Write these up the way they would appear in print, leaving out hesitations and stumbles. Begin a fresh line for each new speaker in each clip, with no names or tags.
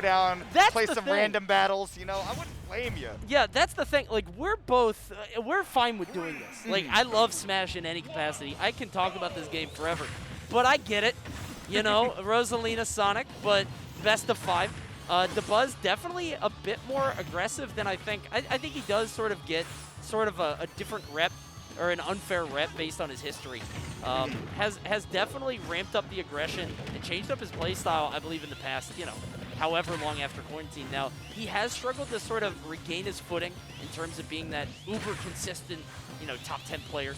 down,
That's
play
the
some
thing.
random battles. You know, I wouldn't blame you.
Yeah, that's the thing. Like, we're both, we're fine with doing this. Like, I love Smash in any capacity. I can talk about this game forever. But I get it. You know, Rosalina, Sonic, but best of 5. Dabuz definitely a bit more aggressive than I think. I think he does sort of get sort of a different rep or an unfair rep based on his history. Has definitely ramped up the aggression and changed up his play style, I believe, in the past, you know, however long after quarantine. Now, he has struggled to sort of regain his footing in terms of being that uber consistent, you know, top 10 player.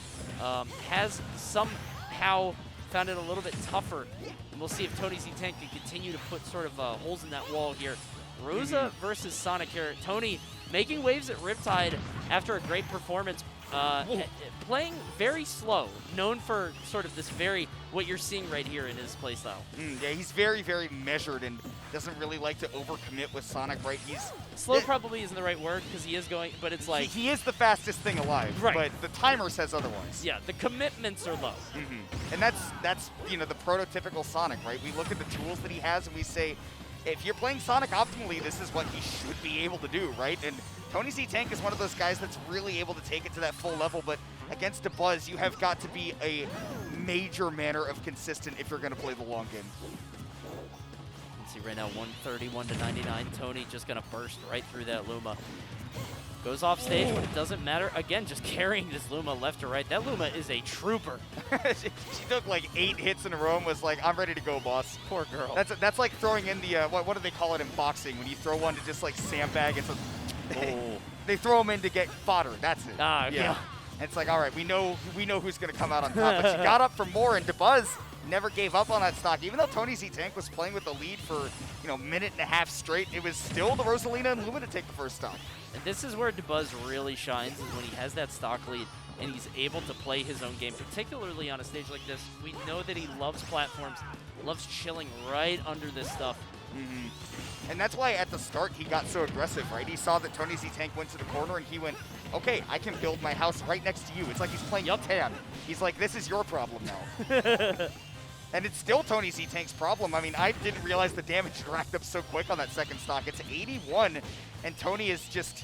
Has somehow found it a little bit tougher. And we'll see if TonyZTank can continue to put sort of holes in that wall here. Rosa versus Sonic here. Tony making waves at Riptide after a great performance. Playing very slow, known for sort of this what you're seeing right here in his playstyle.
Yeah, he's very, very measured and doesn't really like to overcommit with Sonic, right?
Slow probably isn't the right word because he is going, but it's like...
He is the fastest thing alive,
right.
But the timer says otherwise.
Yeah, the commitments are low.
And that's you know, the prototypical Sonic, right? We look at the tools that he has and we say, if you're playing Sonic optimally, this is what he should be able to do, right? And TonyZTank is one of those guys that's really able to take it to that full level, but against Dabuz, you have got to be a major manner of consistent if you're going to play the long game.
You can see right now 131 to 99. Tony just going to burst right through that Luma. Goes off stage, but it doesn't matter. Again, just carrying this Luma left to right. That Luma is a trooper.
she took like 8 hits in a row and was like, I'm ready to go, boss.
Poor girl.
That's like throwing in the, what do they call it in boxing? When you throw one to just like sandbag, it's a... They throw them in to get fodder. That's it.
Ah, okay.
Yeah. And it's like, all right, we know who's going to come out on top. But she got up for more, and Dabuz never gave up on that stock. Even though TonyZTank was playing with the lead for, you know, minute and a half straight, it was still the Rosalina and Luma to take the first stock.
And this is where Dabuz really shines, is when he has that stock lead and he's able to play his own game, particularly on a stage like this. We know that he loves platforms, loves chilling right under this stuff.
And that's why at the start he got so aggressive, right? He saw that TonyZTank went to the corner and he went, okay, I can build my house right next to you. It's like he's playing Tan. He's like, this is your problem now. And it's still TonyZTank's problem. I mean, I didn't realize the damage racked up so quick on that second stock. It's 81, and Tony is just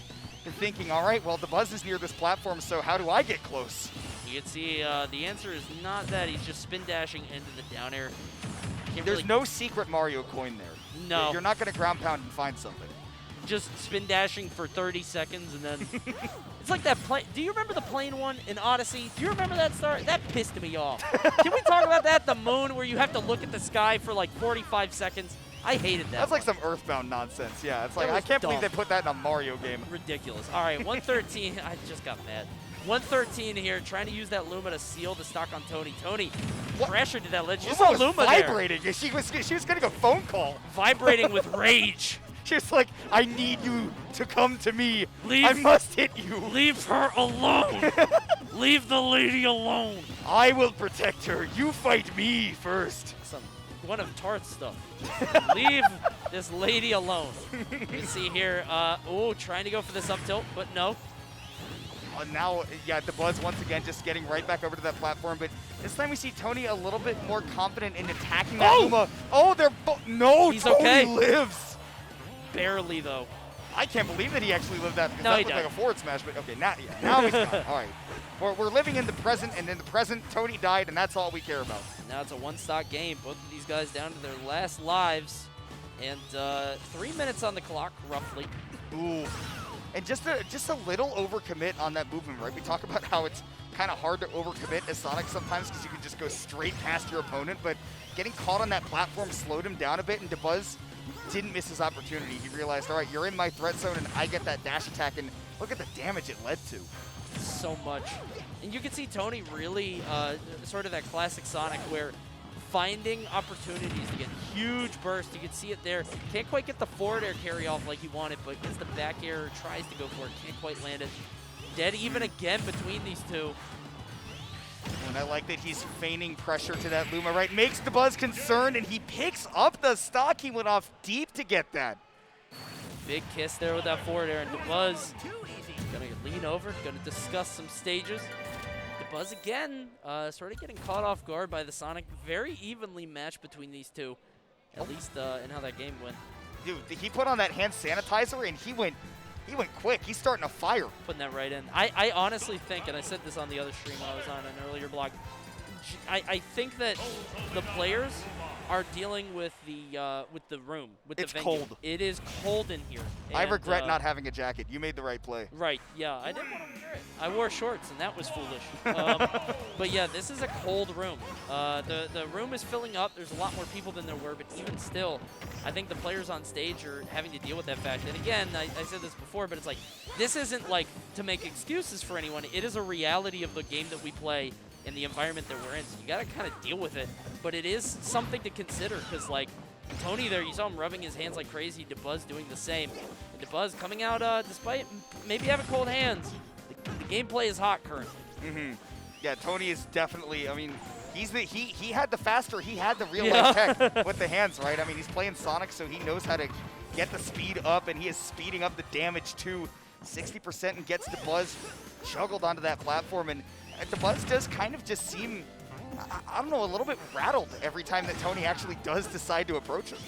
thinking, all right, well, Dabuz is near this platform, so how do I get close?
You can see the answer is not that. He's just spin dashing into the down air.
There's no secret Mario coin there.
No.
You're not going to ground pound and find something.
Just spin dashing for 30 seconds and then... It's like that plane. Do you remember the plane one in Odyssey? Do you remember that start? That pissed me off. Can we talk about that? The moon where you have to look at the sky for like 45 seconds? I hated that.
That's like some Earthbound nonsense. Yeah, it's like, I can't believe they put that in a Mario game.
Ridiculous. All right, 113. I just got mad. 113 here, trying to use that Luma to seal the stock on Tony. Tony pressured to that ledge. You saw Luma
vibrating.
there.
She was getting a phone call.
Vibrating with rage.
She was like, I need you to come to me. I must hit you.
Leave her alone. Leave the lady alone.
I will protect her. You fight me first.
One of Tart's stuff. Leave this lady alone. You see here, trying to go for this up tilt, but no.
Now, yeah, Dabuz once again just getting right back over to that platform, but this time we see Tony a little bit more confident in attacking that Luma. Oh, they're no,
he's
Tony
okay.
lives.
Barely, though.
I can't believe that he actually lived that.
No,
that
he
looked
doesn't.
like a forward smash, but okay, now he's gone. All right. We're living in the present, and in the present, Tony died, and that's all we care about.
Now it's a one-stock game. Both of these guys down to their last lives, and 3 minutes on the clock, roughly.
Ooh. And just a little overcommit on that movement, right? We talk about how it's kind of hard to overcommit as Sonic sometimes because you can just go straight past your opponent, but getting caught on that platform slowed him down a bit, and Dabuz didn't miss his opportunity. He realized, all right, you're in my threat zone, and I get that dash attack, and look at the damage it led to.
So much. And you can see Tony really sort of that classic Sonic where finding opportunities to get huge bursts. You can see it there. Can't quite get the forward air carry off like he wanted, but gets the back air, tries to go for it, can't quite land it. Dead even again between these two.
And I like that he's feigning pressure to that Luma, right? Makes Dabuz concerned, and he picks up the stock. He went off deep to get that.
Big kiss there with that forward air, and Dabuz gonna lean over, gonna discuss some stages. Dabuz again, sort of getting caught off guard by the Sonic. Very evenly matched between these two, at least in how that game went.
dude, he put on that hand sanitizer and he went quick. He's starting a fire.
Putting that right in. I honestly think, and I said this on the other stream I was on an earlier blog, I think that the players are dealing with the room, with
it's
the venue.
cold.
It is cold in here.
I regret not having a jacket. You made the right play.
Right, yeah. I didn't want to wear it. I wore shorts, and that was foolish. But yeah, this is a cold room. The room is filling up. There's a lot more people than there were, but even still, I think the players on stage are having to deal with that fact. And again, I said this before, but it's like, this isn't like to make excuses for anyone. It is a reality of the game that we play in the environment that we're in, so you got to kind of deal with it. But it is something to consider, because like Tony there, you saw him rubbing his hands like crazy. Dabuz doing the same. And Dabuz coming out despite maybe having cold hands. The gameplay is hot currently.
Yeah, Tony is definitely. I mean, he had the faster. He had the real life tech with the hands, right? I mean, he's playing Sonic, so he knows how to get the speed up, and he is speeding up the damage to 60% and gets Dabuz juggled onto that platform. And Dabuz does kind of just seem, I don't know, a little bit rattled every time that Tony actually does decide to approach him.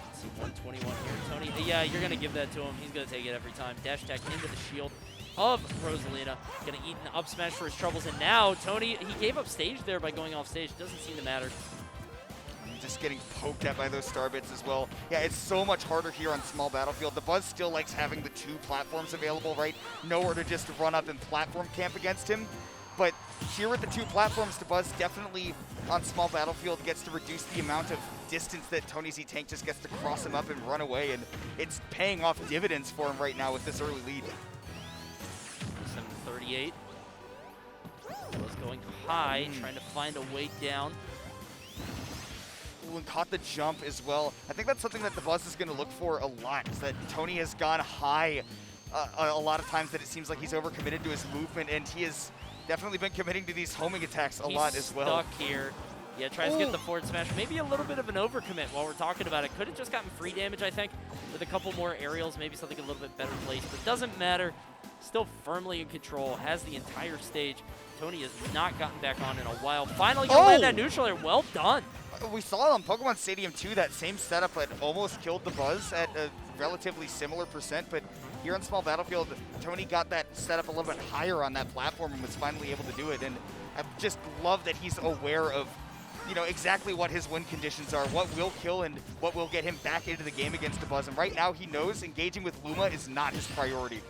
Let's see, 121 here. Tony, yeah, you're going to give that to him. He's going to take it every time. Dash attack into the shield of Rosalina. Going to eat an up smash for his troubles. And now Tony, he gave up stage there by going off stage. Doesn't seem to matter.
Just getting poked at by those star bits as well. Yeah, it's so much harder here on small battlefield. Dabuz still likes having the 2 platforms available, right? Nowhere to just run up and platform camp against him. But here with the 2 platforms, Dabuz definitely on small battlefield gets to reduce the amount of distance that TonyZTank just gets to cross him up and run away, and it's paying off dividends for him right now with this early lead.
738. Dabuz going high, trying to find a way down.
And caught the jump as well. I think that's something that Dabuz is going to look for a lot, is that Tony has gone high a lot of times, that it seems like he's overcommitted to his movement, and he has definitely been committing to these homing attacks a lot as well.
He's stuck here. Yeah, tries to get the forward smash. Maybe a little bit of an overcommit while we're talking about it. Could have just gotten free damage, I think, with a couple more aerials, maybe something a little bit better placed, but doesn't matter. Still firmly in control, has the entire stage. Tony has not gotten back on in a while. Finally gonna land that neutral air. Well done.
We saw on Pokemon Stadium 2 that same setup had almost killed Dabuz at a relatively similar percent, but here on small battlefield, Tony got that setup a little bit higher on that platform and was finally able to do it. And I just love that he's aware of, you know, exactly what his win conditions are, what will kill and what will get him back into the game against Dabuz. And right now he knows engaging with Luma is not his priority.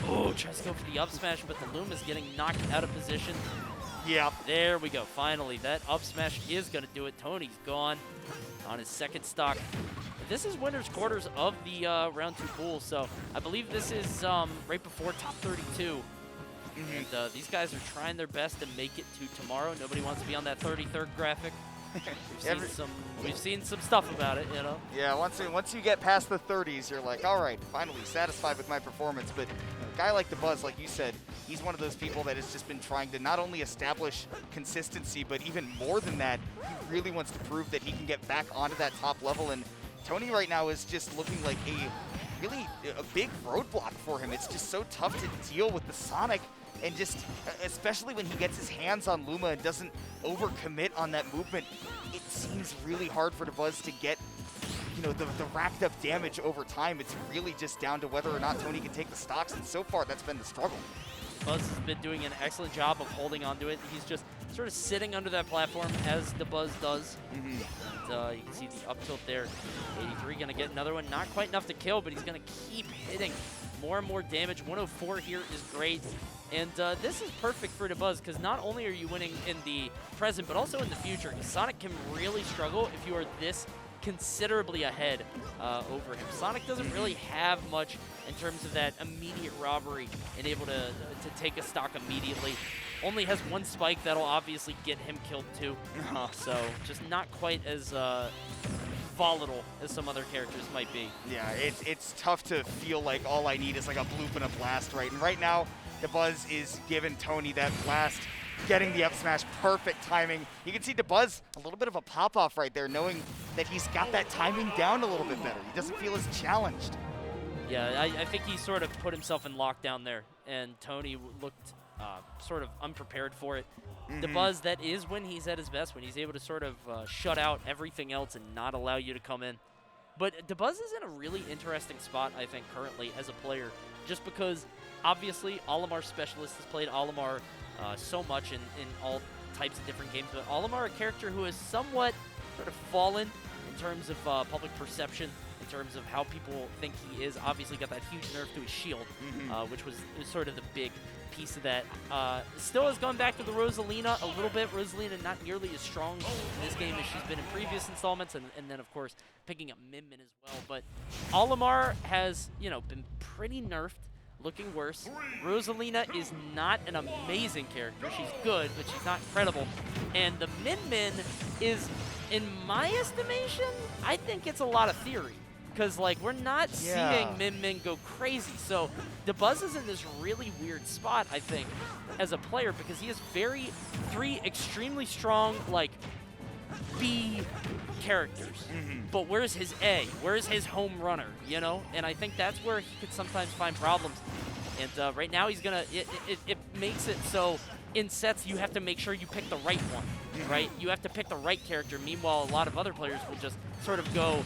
Oh, tries to go for the up smash, but the Luma's getting knocked out of position.
Yeah.
There we go. Finally, that up smash is going to do it. Tony's gone on his second stock. This is winner's quarters of the round 2 pool, so I believe this is right before top 32. And these guys are trying their best to make it to tomorrow. Nobody wants to be on that 33rd graphic. We've seen some stuff about it, you know.
Yeah, once you get past the 30s, you're like, all right, finally satisfied with my performance. But a guy like Dabuz, like you said, he's one of those people that has just been trying to not only establish consistency, but even more than that, he really wants to prove that he can get back onto that top level. And Tony right now is just looking like a big roadblock for him. It's just so tough to deal with the Sonic. And just, especially when he gets his hands on Luma and doesn't overcommit on that movement, it seems really hard for Dabuz to get, you know, the racked up damage over time. It's really just down to whether or not Tony can take the stocks, and so far that's been the struggle.
Buzz has been doing an excellent job of holding on to it. He's just sort of sitting under that platform as Dabuz does. And, you can see the up tilt there. 83 going to get another one. Not quite enough to kill, but he's going to keep hitting more and more damage. 104 here is great. And this is perfect for Dabuz, because not only are you winning in the present, but also in the future. Sonic can really struggle if you are this considerably ahead over him. Sonic doesn't really have much in terms of that immediate robbery and able to take a stock immediately. Only has one spike that'll obviously get him killed too. So just not quite as volatile as some other characters might be.
Yeah, it's tough to feel like all I need is like a bloop and a blast, right? And right now, Dabuz is giving Tony that blast, getting the up smash, perfect timing. You can see Dabuz, a little bit of a pop-off right there, knowing that he's got that timing down a little bit better. He doesn't feel as challenged.
Yeah, I think he sort of put himself in lockdown there, and Tony looked sort of unprepared for it. Dabuz, that is when he's at his best, when he's able to sort of shut out everything else and not allow you to come in. But Dabuz is in a really interesting spot, I think, currently as a player, just because obviously Olimar Specialist has played Olimar so much in all types of different games, but Olimar, a character who has somewhat sort of fallen in terms of public perception, in terms of how people think he is. Obviously got that huge nerf to his shield, which was sort of the big piece of that. Still has gone back to the Rosalina a little bit. Rosalina not nearly as strong in this game as she's been in previous installments, and then, of course, picking up Min Min as well. But Olimar has, been pretty nerfed, looking worse. Rosalina is not an amazing character. She's good, but she's not incredible. And the Min Min is, in my estimation, I think it's a lot of theory. Because, we're not seeing Min Min go crazy. So, Dabuz is in this really weird spot, I think, as a player, because he has three extremely strong, B characters. But where's his A? Where's his home runner, And I think that's where he could sometimes find problems. And right now he's going to, it makes it so in sets you have to make sure you pick the right one, right? You have to pick the right character. Meanwhile, a lot of other players will just sort of go,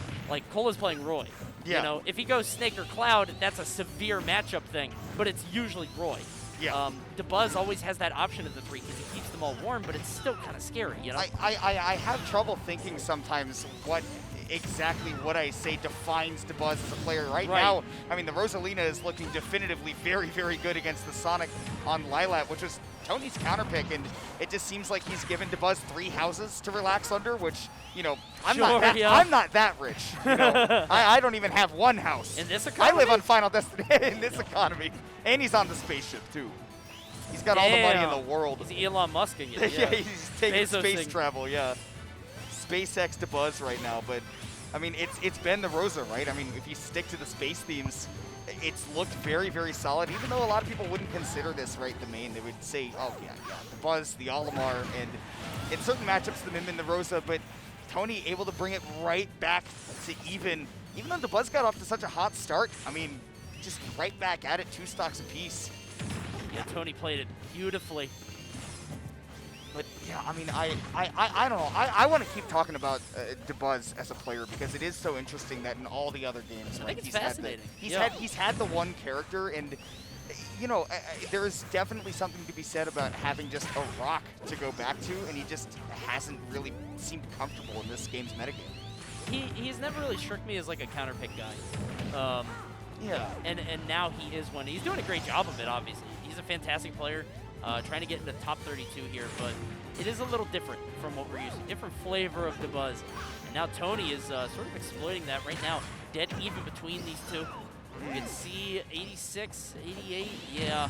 Cola's playing Roy.
Yeah.
If he goes Snake or Cloud, that's a severe matchup thing, but it's usually Roy.
Yeah.
Dabuz always has that option of the three because he keeps them all warm, but it's still kind of scary,
I have trouble thinking sometimes exactly what I say defines Dabuz as a player. Right now, I mean, the Rosalina is looking definitively very, very good against the Sonic on Lilat, which was Tony's counterpick, and it just seems like he's given Dabuz 3 houses to relax under, which, I'm not that rich. I don't even have 1 house.
In this economy?
I live on Final Destination in this economy, and he's on the spaceship, too. He's got all the money in the world.
He's Elon Musking it.
Yeah, he's taking space
Bezosing.
travel, SpaceX Dabuz right now, but I mean, it's been the Rosa, right? I mean, if you stick to the space themes, it's looked very, very solid, even though a lot of people wouldn't consider this, the main. They would say, oh, yeah, the Buzz, the Olimar, and in certain matchups, the Min Min, the Rosa, but Tony able to bring it right back to even though the Buzz got off to such a hot start, I mean, just right back at it, 2 stocks apiece.
Yeah, Tony played it beautifully.
But yeah, I mean, I don't know. I want to keep talking about Dabuz as a player because it is so interesting that in all the other games,
I think it's
he's
fascinating.
He's had the one character, and there is definitely something to be said about having just a rock to go back to, and he just hasn't really seemed comfortable in this game's metagame.
He's never really struck me as a counterpick guy.
Yeah.
And now he is one. He's doing a great job of it, obviously. He's a fantastic player. Trying to get into top 32 here, but it is a little different from what we're used to. Different flavor of Dabuz. And now Tony is sort of exploiting that right now. Dead even between these two. You can see 86, 88, yeah.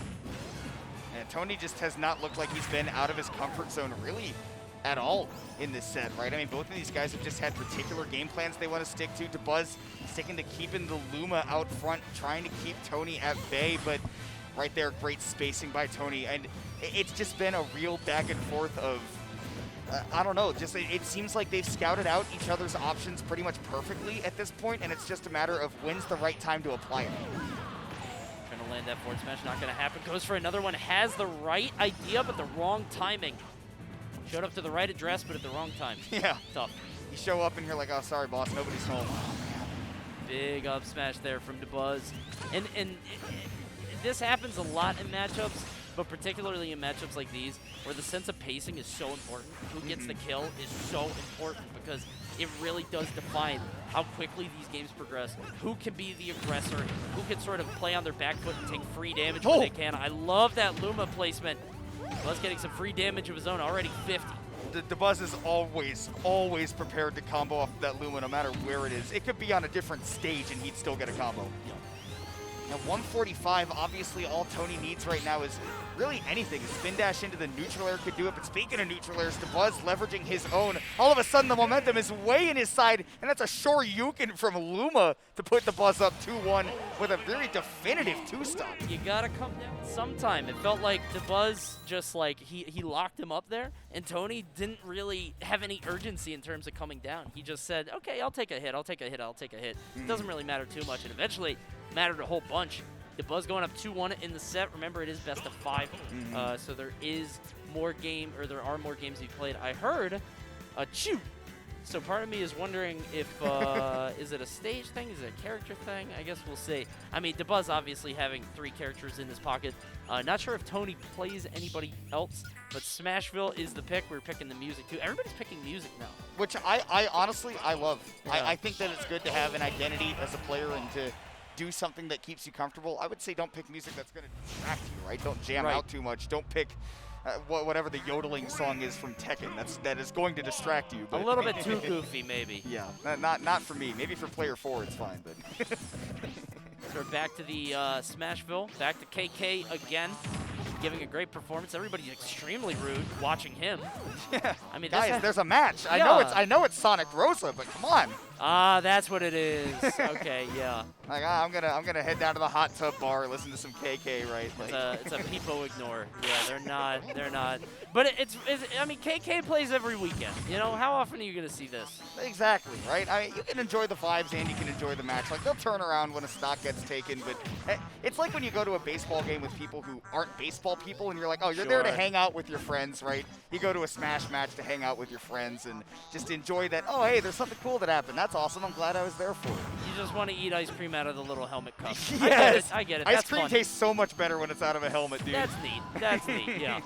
And Tony just has not looked like he's been out of his comfort zone really at all in this set, right? I mean, both of these guys have just had particular game plans they want to stick to. Dabuz sticking to keeping the Luma out front, trying to keep Tony at bay, but right there, great spacing by Tony, and it's just been a real back and forth of, I don't know, just it seems like they've scouted out each other's options pretty much perfectly at this point, and it's just a matter of when's the right time to apply it.
Trying to land that forward smash, not going to happen. Goes for another one, has the right idea, but the wrong timing. Showed up to the right address, but at the wrong time.
Yeah.
Tough.
You show up and you're like, oh, sorry, boss, nobody's home.
Big up smash there from Dabuz. And this happens a lot in matchups, but particularly in matchups like these, where the sense of pacing is so important. Who gets the kill is so important because it really does define how quickly these games progress. Who can be the aggressor? Who can sort of play on their back foot and take free damage when they can? I love that Luma placement. Buzz getting some free damage of his own, already 50.
The Buzz is always prepared to combo off that Luma no matter where it is. It could be on a different stage and he'd still get a combo.
Yeah.
Now 145, obviously all Tony needs right now is really anything. A spin dash into the neutral air could do it, but speaking of neutral airs, Dabuz leveraging his own. All of a sudden the momentum is way in his side, and that's a Shoryuken from Luma to put Dabuz up 2-1 with a very definitive 2-stock.
You gotta come down sometime. It felt like Dabuz just he locked him up there, and Tony didn't really have any urgency in terms of coming down. He just said, okay, I'll take a hit, I'll take a hit, I'll take a hit. It doesn't really matter too much, and eventually mattered a whole bunch Dabuz going up 2-1 in the set. Remember, it is best of 5, so there are more games he played. I heard a chew. So part of me is wondering if, is it a stage thing? Is it a character thing? I guess we'll see. I mean, Dabuz obviously having 3 characters in his pocket. Not sure if Tony plays anybody else, but Smashville is the pick. We're picking the music, too. Everybody's picking music now.
Which I honestly, I love.
Yeah.
I think that it's good to have an identity as a player and to do something that keeps you comfortable. I would say don't pick music that's going to distract you, right? Don't jam out too much. Don't pick whatever the yodeling song is from Tekken. That is going to distract you. But
a little bit too goofy, maybe.
Yeah, not for me. Maybe for player 4, it's fine. But
so we're back to the Smashville. Back to KK again, giving a great performance. Everybody's extremely rude watching him.
Yeah.
I mean,
guys, there's a match.
Yeah.
I know it's Sonic Rosa, but come on.
Ah, that's what it is. Okay, yeah.
Like I'm gonna head down to the hot tub bar, listen to some KK, right? Like.
It's a people ignore. Yeah, they're not. But I mean, KK plays every weekend. You know, how often are you gonna see this?
Exactly, right? I mean, you can enjoy the vibes and you can enjoy the match. Like, they'll turn around when a stock gets taken, but it's like when you go to a baseball game with people who aren't baseball people, and you're like, oh, you're there to hang out with your friends, right? You go to a Smash match to hang out with your friends and just enjoy that. Oh, hey, there's something cool that happened. That's awesome. I'm glad I was there for it.
You just want to eat ice cream out of the little helmet cup.
Yes.
I get it.
Ice cream tastes so much better when it's out of a helmet, dude.
That's neat. Yeah.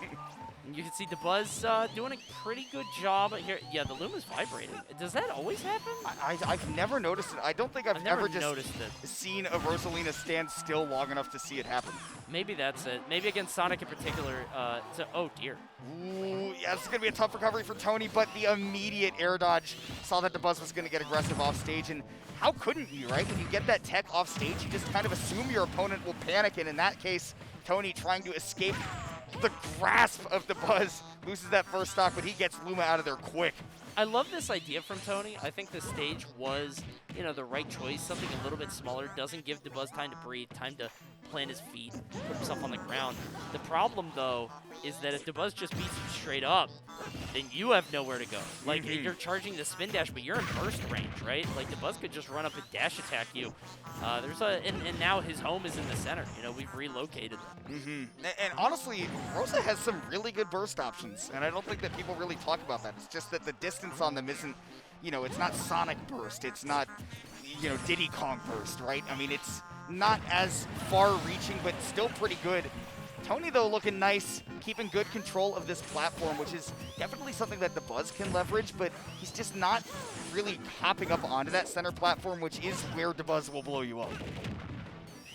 And you can see Dabuz doing a pretty good job here. Yeah, the Luma's vibrating. Does that always happen?
I've never noticed it. I don't think I've
never
ever just seen a Rosalina stand still long enough to see it happen.
Maybe that's it. Maybe against Sonic in particular. Oh, dear.
Ooh, yeah, this is going to be a tough recovery for Tony, but the immediate air dodge saw that Dabuz was going to get aggressive off stage, and how couldn't you, right? When you get that tech off stage, you just kind of assume your opponent will panic, and in that case, Tony trying to escape the grasp of Dabuz loses that first stock, but he gets Luma out of there quick.
I love this idea from Tony. I think the stage was, the right choice. Something a little bit smaller. Doesn't give Dabuz time to breathe, time to plant his feet, put himself on the ground. The problem, though, is that if Dabuz just beats him straight up, then you have nowhere to go. Like, you're charging the spin dash, but you're in burst range, right? Like, Dabuz could just run up and dash attack you. And now his home is in the center. We've relocated.
And honestly, Rosa has some really good burst options, and I don't think that people really talk about that. It's just that the distance on them isn't, it's not Sonic burst. It's not, Diddy Kong burst, right? I mean, it's not as far-reaching, but still pretty good. Tony, though, looking nice, keeping good control of this platform, which is definitely something that Dabuz can leverage, but he's just not really hopping up onto that center platform, which is where Dabuz will blow you up.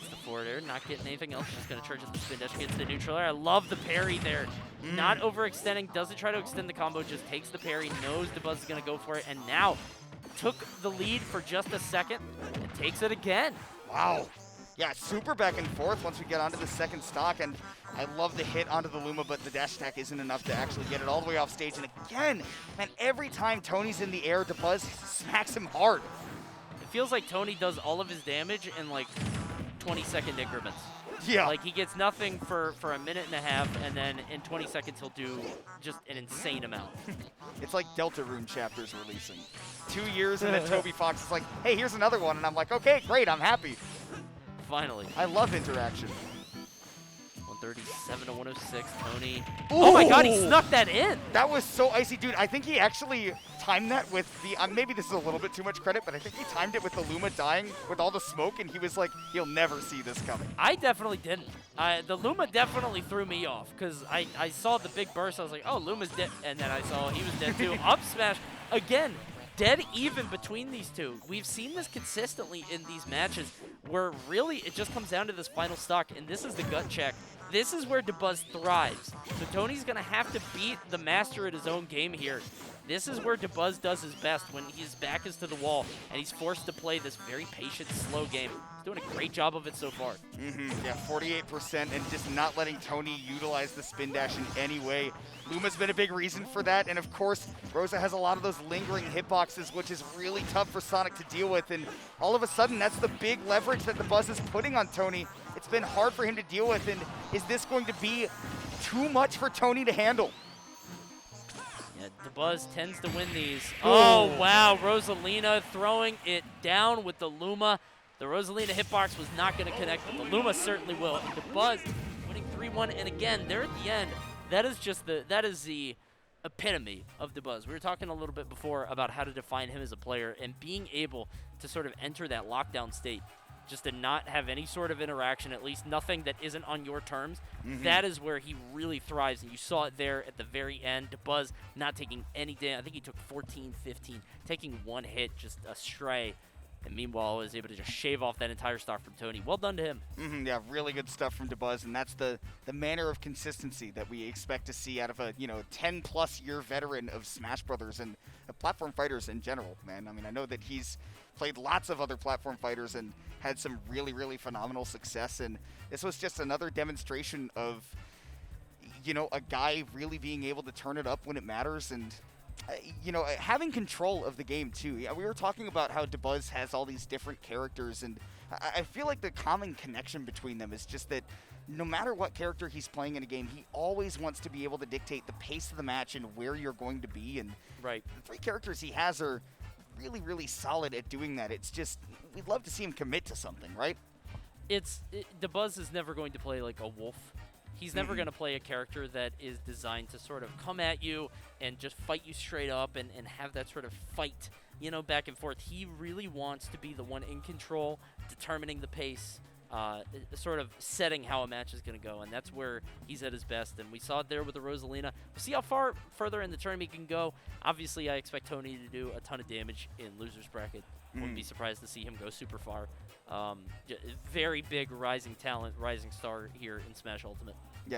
It's the forward air, not getting anything else, just going to charge at the spin dash, gets the neutral air. I love the parry there. Not overextending, doesn't try to extend the combo, just takes the parry, knows Dabuz is going to go for it, and now took the lead for just a second and takes it again.
Wow. Yeah, super back and forth once we get onto the second stock, and I love the hit onto the Luma, but the dash attack isn't enough to actually get it all the way off stage. And again, man, every time Tony's in the air, Dabuz smacks him hard.
It feels like Tony does all of his damage in like 20-second increments.
Yeah.
Like, he gets nothing for a minute and a half, and then in 20 seconds he'll do just an insane amount.
It's like Deltarune chapters releasing. 2 years, and then Toby Fox is like, hey, here's another one, and I'm like, okay, great, I'm happy.
Finally.
I love interaction.
137 to 106, Tony.
Ooh.
Oh my god, he snuck that in!
That was so icy, dude. I think he actually timed that with the, maybe this is a little bit too much credit, but I think he timed it with the Luma dying with all the smoke, and he was like, he'll never see this coming.
I definitely didn't. The Luma definitely threw me off, because I saw the big burst, I was like, oh, Luma's dead, and then I saw he was dead too. Up smash, again, dead even between these two. We've seen this consistently in these matches where really it just comes down to this final stock, and this is the gut check. This is where Dabuz thrives. So Tony's going to have to beat the master at his own game here. This is where Dabuz does his best, when his back is to the wall and he's forced to play this very patient, slow game. He's doing a great job of it so far.
Yeah, 48% and just not letting Tony utilize the spin dash in any way. Luma's been a big reason for that, and of course, Rosa has a lot of those lingering hitboxes, which is really tough for Sonic to deal with, and all of a sudden, that's the big leverage that Dabuz is putting on Tony. It's been hard for him to deal with, and is this going to be too much for Tony to handle?
Yeah, Dabuz tends to win these. Oh, wow, Rosalina throwing it down with the Luma. The Rosalina hitbox was not going to connect, but the Luma certainly will. And Dabuz winning 3-1, and again, there at the end, that is the epitome of Dabuz. We were talking a little bit before about how to define him as a player, and being able to sort of enter that lockdown state, just to not have any sort of interaction, at least nothing that isn't on your terms, that is where he really thrives. And you saw it there at the very end. Dabuz not taking any damage. I think he took 14, 15, taking one hit just astray. And meanwhile, was able to just shave off that entire stock from Tony. Well done to him.
Yeah, really good stuff from Dabuz, and that's the manner of consistency that we expect to see out of a 10+ year veteran of Smash Brothers and platform fighters in general. Man, I mean, I know that he's played lots of other platform fighters and had some really, really phenomenal success, and this was just another demonstration of a guy really being able to turn it up when it matters, and having control of the game too. Yeah, we were talking about how Dabuz has all these different characters, and I feel like the common connection between them is just that no matter what character he's playing in a game, he always wants to be able to dictate the pace of the match and where you're going to be. And
right,
the 3 characters he has are really, really solid at doing that. It's just, we'd love to see him commit to something, right?
Dabuz is never going to play like a wolf. He's never going to play a character that is designed to sort of come at you and just fight you straight up and have that sort of fight, back and forth. He really wants to be the one in control, determining the pace, sort of setting how a match is going to go, and that's where he's at his best. And we saw it there with the Rosalina. We'll see how far further in the tournament he can go. Obviously, I expect Tony to do a ton of damage in loser's bracket. Wouldn't be surprised to see him go super far. Very big rising talent, rising star here in Smash Ultimate.
Yeah,